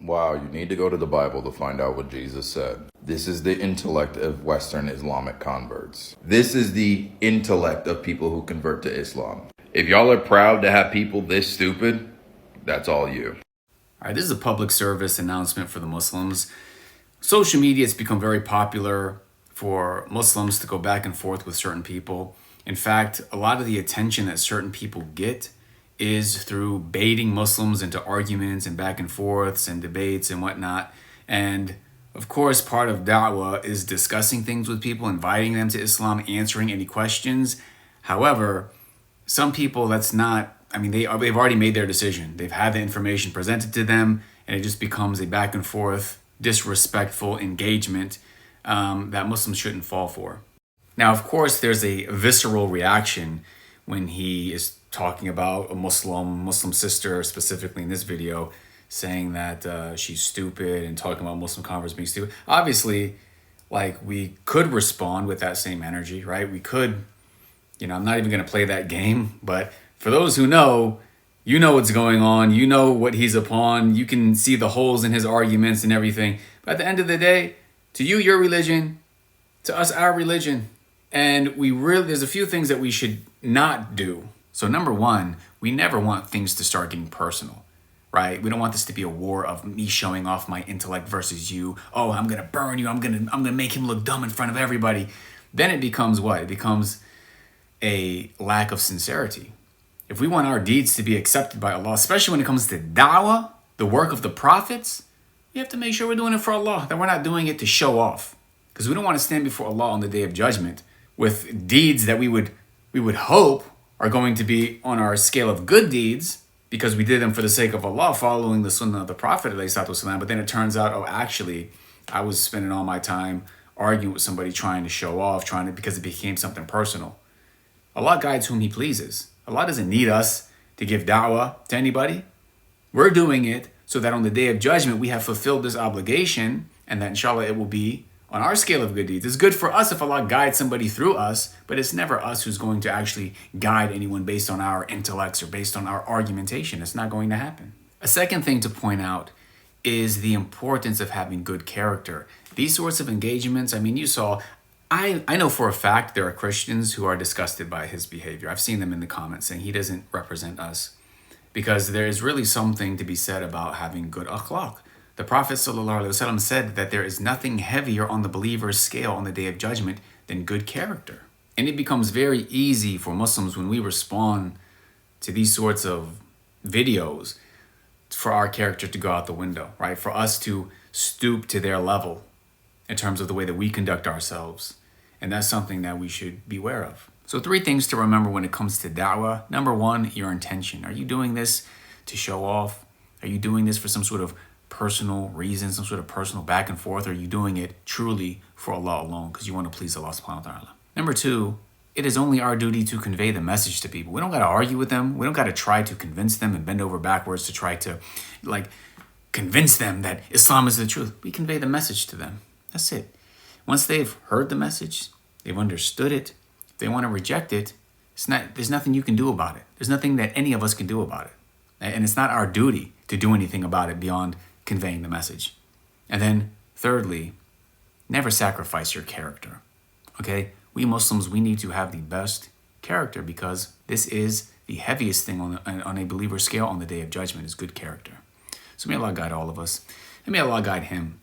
Wow, you need to go to the Bible to find out what Jesus said. This is the intellect of Western Islamic converts. This is the intellect of people who convert to Islam. If y'all are proud to have people this stupid, that's all you. All right, this is a public service announcement for the Muslims. Social media has become very popular for Muslims to go back and forth with certain people. In fact, a lot of the attention that certain people get is through baiting Muslims into arguments and back and forths and debates and whatnot. And of course, part of da'wah is discussing things with people, inviting them to Islam, answering any questions. However, some people, they've already made their decision. They've had the information presented to them, and it just becomes a back and forth, disrespectful engagement that Muslims shouldn't fall for. Now, of course, there's a visceral reaction when he is talking about a Muslim sister, specifically in this video, saying that she's stupid and talking about Muslim converts being stupid. Obviously, we could respond with that same energy, right? We could, I'm not even going to play that game, but for those who know, you know what's going on. You know what he's upon. You can see the holes in his arguments and everything. But at the end of the day, to you, your religion, to us, our religion. And there's a few things that we should not do. So number one, we never want things to start getting personal, right? We don't want this to be a war of me showing off my intellect versus you. Oh, I'm going to burn you. I'm going to make him look dumb in front of everybody. Then it becomes what? It becomes a lack of sincerity. If we want our deeds to be accepted by Allah, especially when it comes to da'wah, the work of the prophets, we have to make sure we're doing it for Allah, that we're not doing it to show off. Because we don't want to stand before Allah on the day of judgment with deeds that we would hope are going to be on our scale of good deeds because we did them for the sake of Allah, following the sunnah of the Prophet, but then it turns out, actually, I was spending all my time arguing with somebody trying to show off, because it became something personal. Allah guides whom He pleases. Allah doesn't need us to give da'wah to anybody. We're doing it so that on the day of judgment, we have fulfilled this obligation, and that inshallah it will be on our scale of good deeds. It's good for us if Allah guides somebody through us, but it's never us who's going to actually guide anyone based on our intellects or based on our argumentation. It's not going to happen. A second thing to point out is the importance of having good character. These sorts of engagements, you saw, I know for a fact there are Christians who are disgusted by his behavior. I've seen them in the comments saying he doesn't represent us, because there is really something to be said about having good akhlaq. The Prophet ﷺ said that there is nothing heavier on the believer's scale on the day of judgment than good character. And it becomes very easy for Muslims when we respond to these sorts of videos for our character to go out the window, right? For us to stoop to their level in terms of the way that we conduct ourselves. And that's something that we should beware of. So 3 things to remember when it comes to da'wah. Number 1, your intention. Are you doing this to show off? Are you doing this for some sort of personal reason, some sort of personal back and forth? Or are you doing it truly for Allah alone because you want to please Allah subhanahu wa ta'ala? Number 2, it is only our duty to convey the message to people. We don't got to argue with them. We don't got to try to convince them and bend over backwards to try to convince them that Islam is the truth. We convey the message to them. That's it. Once they've heard the message, they've understood it, if they want to reject it, there's nothing you can do about it. There's nothing that any of us can do about it. And it's not our duty to do anything about it beyond conveying the message. And then thirdly, never sacrifice your character. Okay? We Muslims, we need to have the best character, because this is the heaviest thing on a believer's scale on the day of judgment, is good character. So may Allah guide all of us, and may Allah guide him